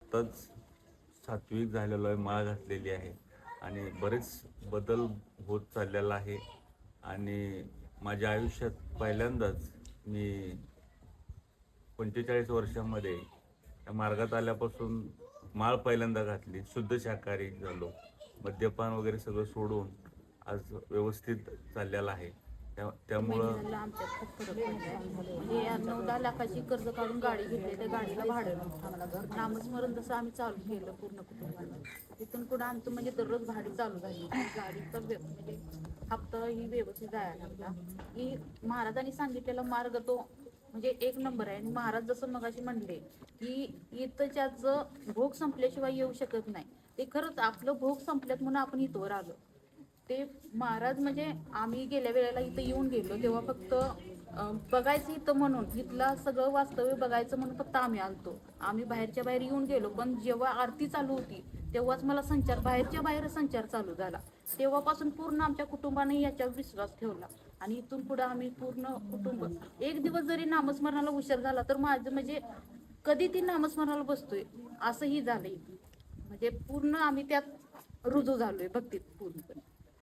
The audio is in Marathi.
आत्ताच सात्विक झालेलो आहे, माळ घातलेली आहे आणि बरेच बदल होत चाललेला आहे. आणि माझ्या आयुष्यात पहिल्यांदाच मी 45 वर्षामध्ये त्या मार्गात आल्यापासून माळ पहिल्यांदा घातली, शुद्ध शाकाहारी झालो, मद्यपान वगैरे सगळं सोडून आज व्यवस्थित चाललेलं आहे. त्यामुळं मेंढराला आमच्यात खूप फरक पडलाय. म्हणजे 9-10 लाखाची कर्ज काढून गाडी घेतली, त्या गाडीला भाडं नव्हतं. नामस्मरण जसं आम्ही चालू केलं पूर्ण कुटुंबानं, तिथून पुढे आमचं म्हणजे दररोज भाडी चालू झाली. गाडीचा म्हणजे हप्ता ही व्यवस्थित जायला लागला. की महाराजांनी सांगितलेला मार्ग तो म्हणजे एक नंबर आहे. आणि महाराज जसं मगाशी म्हणले की इथच्याचं भोग संपल्याशिवाय येऊ शकत नाही, ते खरंच आपलं भोग संपल्यात म्हणून आपण इथवर आलो. ते महाराज म्हणजे आम्ही गेल्या वेळेला इथं येऊन गेलो तेव्हा फक्त बघायचं इथं म्हणून, इथला सगळं वास्तव्य बघायचं म्हणून फक्त आम्ही आलतो. आम्ही बाहेरच्या बाहेर येऊन गेलो, पण जेव्हा आरती चालू होती तेव्हाच मला संचार, बाहेरच्या बाहेर संचार चालू झाला. तेव्हापासून पूर्ण आमच्या कुटुंबाने याच्यावर विश्वास ठेवला. आणि इथून पुढे आम्ही पूर्ण कुटुंब, एक दिवस जरी नामस्मरणाला उशीर झाला तर माझं म्हणजे कधी ती नामस्मरणाला बसतोय असंही झालंय. म्हणजे पूर्ण आम्ही त्यात रुजू झालोय भक्तीत पूर्ण.